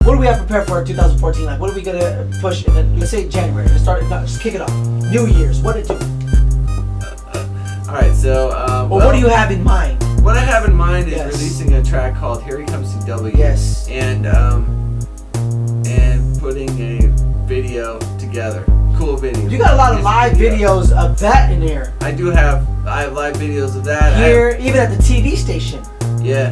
what do we have prepared for 2014? Like, what are we gonna push in? Let's say January. Let's start. Just kick it off. New Year's. What it do? All right. So. What do you have in mind? What I have in mind is Yes. releasing a track called "Here He Comes CW." Yes. And putting a video together. Cool video. You got a lot of live videos of that in here. I have live videos of that. Here, even at the TV station. Yeah.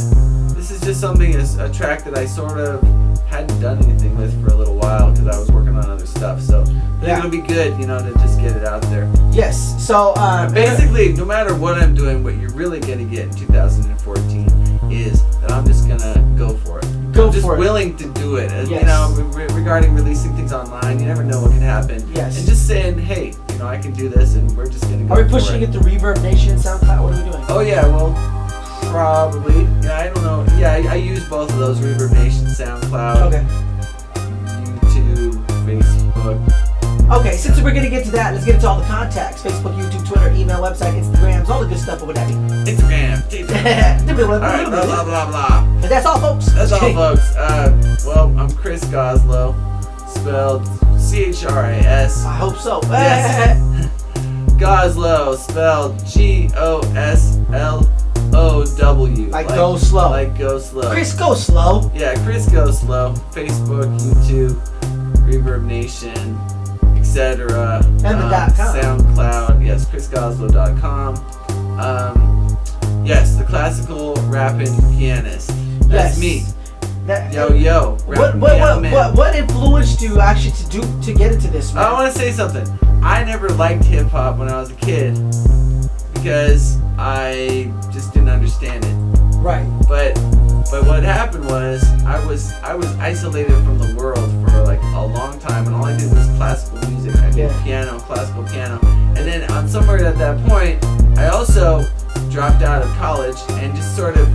This is just something, a track that I sort of hadn't done anything with for a little while because I was working on other stuff. So I think it'll be good, to just get it out there. Yes. So basically, no matter what I'm doing, what you're really gonna get in 2014 is that I'm just gonna go for it. I'm just willing to do it. Yes. Regarding releasing things online, you never know what can happen. Yes. And just saying, hey, I can do this, and we're just gonna go. Are we pushing it to Reverb Nation, SoundCloud? What are we doing? Oh yeah, well, probably. Yeah, I don't know. Yeah, I use both of those: Reverb Nation, SoundCloud, Okay. YouTube, Facebook. Okay, since we're gonna get to that, let's get into all the contacts: Facebook, YouTube, Twitter, email, website, Instagrams, all the good stuff. What would that be? Instagram. All right, blah blah blah blah. But that's all, folks. That's all, folks. Well, I'm Chris Goslow, spelled CHRIS. I hope so. Yes. Goslow, spelled GOSLOW. Like go slow. Like go slow. Chris, go slow. Yeah, Chris Goslow. Facebook, YouTube, Reverb Nation, etc. And the .com. SoundCloud. Yes, chrisgoslow.com. Yes, the classical rapping pianist. That's me. Yo. What influenced you actually to get into this, man? I want to say something. I never liked hip hop when I was a kid because I just didn't understand it. Right. But what happened was I was isolated from the world for like a long time, and all I did was classical music. I did piano, classical piano, and then on somewhere at that point, I also dropped out of college and just sort of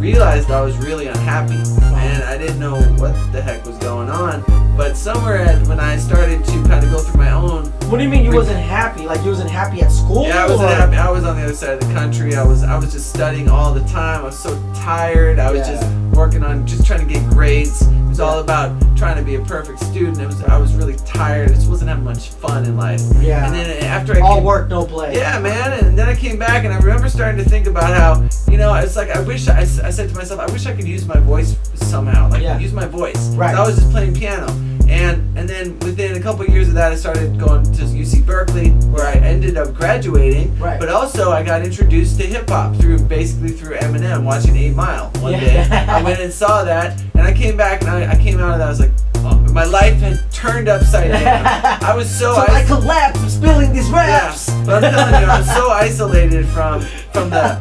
realized I was really unhappy, and I didn't know what the heck was going on. But somewhere when I started to kind of go through my own. What do you mean you wasn't happy? Like you wasn't happy at school? Yeah, I wasn't happy. I was on the other side of the country. I was just studying all the time. I was so tired. I was just working on just trying to get grades. It was all about trying to be a perfect student. I was really tired. I just wasn't having much fun in life. Yeah. And then after I all work, no play. Yeah, man. And then I came back and I remember starting to think about how, it's like I said to myself, I wish I could use my voice somehow. Like use my voice. Right. I was just playing piano. And then within a couple of years of that, I started going to UC Berkeley, where I ended up graduating. Right. But also, I got introduced to hip hop through Eminem, watching 8 Mile one day. I went and saw that, and I came back, and I came out of that. I was like, oh, my life had turned upside down. I was so I collapsed from spilling these raps. Yeah, but I'm telling you, I was so isolated from the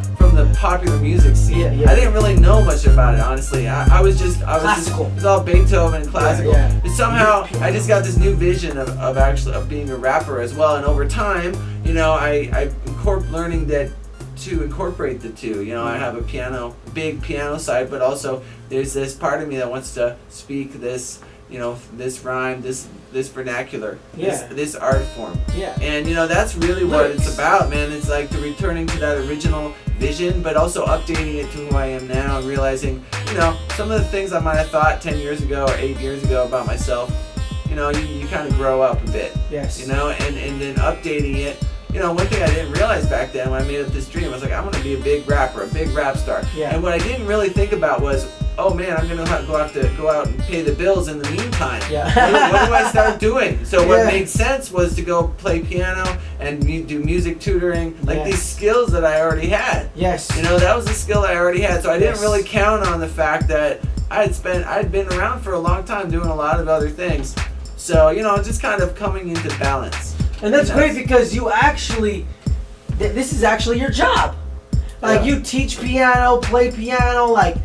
popular music scene. I didn't really know much about it, honestly. I was classical. It was all Beethoven and classical. But somehow I just got this new vision of being a rapper as well. And over time, I learning that to incorporate the two. I have a big piano side, but also there's this part of me that wants to speak this, this rhyme, this vernacular, this art form. Yeah. And that's really what it's about, man. It's like the returning to that original vision, but also updating it to who I am now and realizing, some of the things I might have thought 10 years ago or 8 years ago about myself, you kind of grow up a bit. Yes. And then updating it. One thing I didn't realize back then when I made up this dream, I was like, I'm going to be a big rapper, a big rap star. Yeah. And what I didn't really think about was, oh man, I'm going to have to go out and pay the bills in the meantime. Yeah. What do I start doing? So what made sense was to go play piano and do music tutoring, like these skills that I already had. Yes. That was a skill I already had. So I didn't really count on the fact that I'd been around for a long time doing a lot of other things. So, just kind of coming into balance. And that's great because you actually, this is actually your job. Like you teach piano, play piano, like,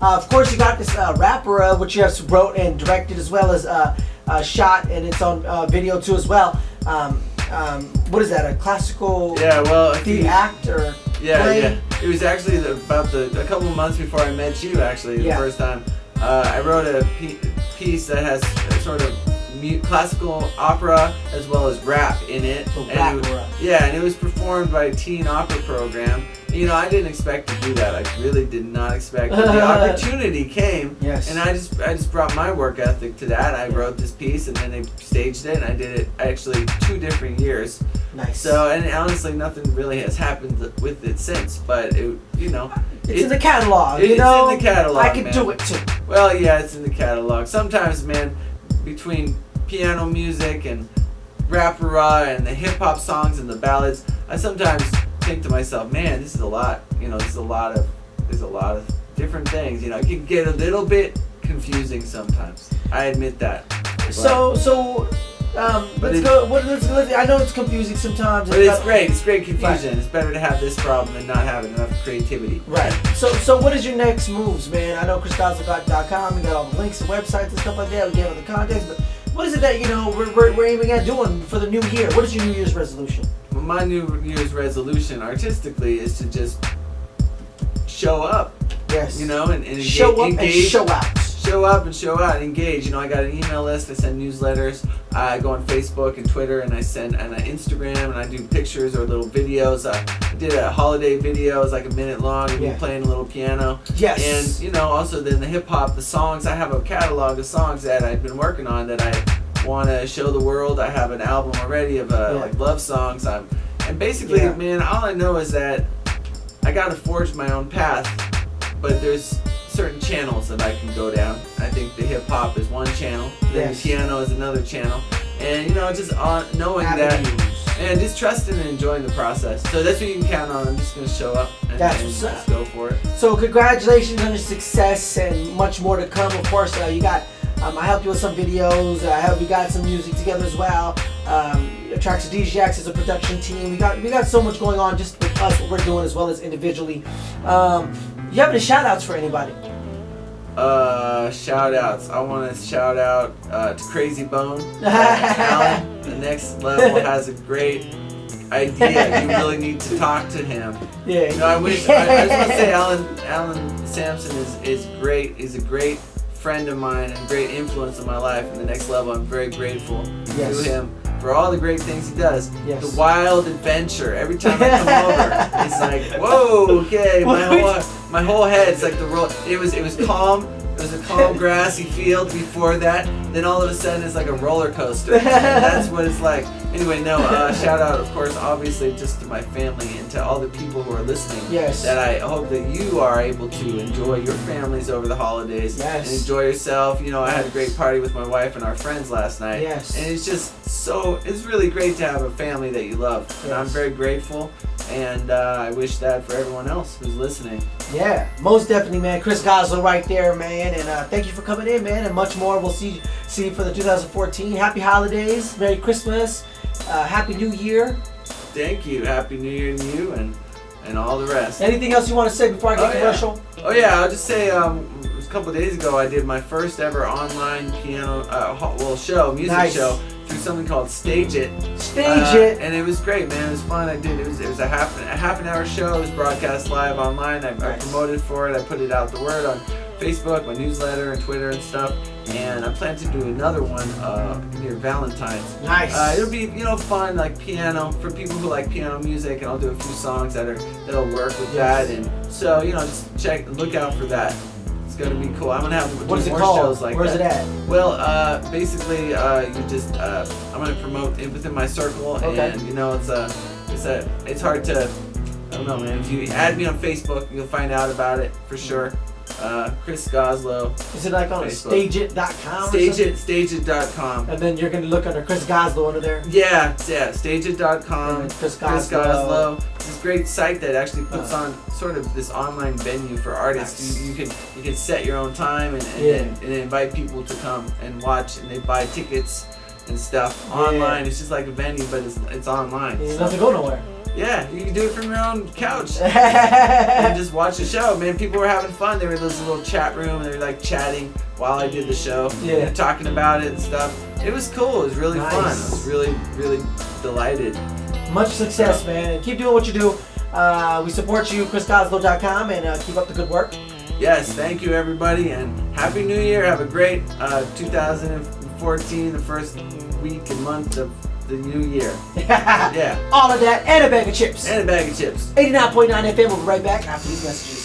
of course you got this rapper, which you have wrote and directed as well as shot and it's on video too as well. What is that, a classical act or play? Yeah. It was actually a couple of months before I met you, actually, the first time. I wrote a piece that has sort of classical opera as well as rap in it. And it was performed by a teen opera program, You know, I didn't expect to do that. I really did not expect. But the opportunity came, yes. And I just brought my work ethic to that. I wrote this piece, and then they staged it, and I did it actually 2 different years. Nice. So, and honestly, nothing really has happened with it since. But it's in the catalog. It's in the catalog. I can do it too. Well, yeah, it's in the catalog. Sometimes, man, between piano music and rap-a-rah and the hip-hop songs and the ballads, I sometimes think to myself, man, this is a lot. You know, there's a lot of different things. You know, it can get a little bit confusing sometimes. I admit that. Let's go. I know it's confusing sometimes. But it's great. It's great confusion. Right. It's better to have this problem than not having enough creativity. Right. So what is your next moves, man? I know ChrisGoslow.com. We got all the links and websites and stuff like that. We gave all the contacts, but what is it that we're aiming at doing for the new year? What is your New Year's resolution? Well, my New Year's resolution, artistically, is to just show up. Yes. You know, and show up engage. And show out. Show up and show out. Engage. You know, I got an email list. I send newsletters. I go on Facebook and Twitter, and I send Instagram, and I do pictures or little videos. I did a holiday video. It's like a minute long, and me playing a little piano. Yes. And you know, also then the hip hop, the songs. I have a catalog of songs that I've been working on that I want to show the world. I have an album already of like love songs. And basically, man, all I know is that I got to forge my own path, but there's certain channels that I can go down. I think the hip hop is one channel, then the piano is another channel, and you know, just knowing that, and just trusting and enjoying the process. So that's what you can count on. I'm just gonna show up and just go for it. So congratulations on your success and much more to come. Of course, you got. I helped you with some videos. We got some music together as well. Tracks of DJ X as a production team. We got so much going on just with us, what we're doing, as well as individually. You have any shout outs for anybody? Shout outs. I want to shout out to Crazy Bone. Alan, the next level, has a great idea. You really need to talk to him. Yeah. You know, I just want to say Alan Samson is great. He's a great friend of mine and great influence in my life. And the next level, I'm very grateful to him for all the great things he does. Yes. The wild adventure. Every time I come over, it's like, whoa, okay, my whole head's like the roll. It was calm. It was a calm grassy field before that. Then all of a sudden it's like a roller coaster. And that's what it's like. Anyway, shout out, of course, obviously just to my family and to all the people who are listening. Yes. That I hope that you are able to enjoy your families over the holidays. Yes. And enjoy yourself. You know, I had a great party with my wife and our friends last night. Yes. And it's just it's really great to have a family that you love. And I'm very grateful. And I wish that for everyone else who's listening. Yeah, most definitely, man. Chris Goslow right there, man. And thank you for coming in, man. And much more. We'll see you for the 2014. Happy holidays. Merry Christmas. Happy New Year. Thank you. Happy New Year to you and all the rest. Anything else you want to say before I get commercial? Oh, yeah. I'll just say it was a couple of days ago I did my first ever online piano music show. Through something called Stage It. And it was great, man. It was fun. It was a half an hour show. It was broadcast live online. I promoted for it. I put it out the word on Facebook, my newsletter, and Twitter and stuff. And I plan to do another one near Valentine's. Nice. It'll be fun, like piano for people who like piano music, and I'll do a few songs that'll work with that. And so just look out for that. It's gonna be cool. I'm gonna have more shows like that. Where's it at? Well, basically, you just I'm gonna promote it within my circle, and it's hard to, I don't know, man. If you add me on Facebook, you'll find out about it for sure. Chris Goslow. Is it like on StageIt.com? StageIt.com. And then you're gonna look under Chris Goslow under there. Yeah, StageIt.com. Chris Goslow. It's this great site that actually puts on sort of this online venue for artists. Nice. You can set your own time and invite people to come and watch, and they buy tickets and stuff online. It's just like a venue, but it's online. You don't have to go nowhere. Yeah, you can do it from your own couch and just watch the show. Man, people were having fun. They were in this little chat room, and they were like chatting while I did the show. And talking about it and stuff. It was cool. It was really fun. I was really, really delighted. Much success, man. And keep doing what you do. We support you, ChrisGoslow.com, and keep up the good work. Yes, thank you, everybody, and Happy New Year. Have a great 2014, the first week and month of the new year. Yeah. All of that and a bag of chips. And a bag of chips. 89.9 FM. We'll be right back after these messages.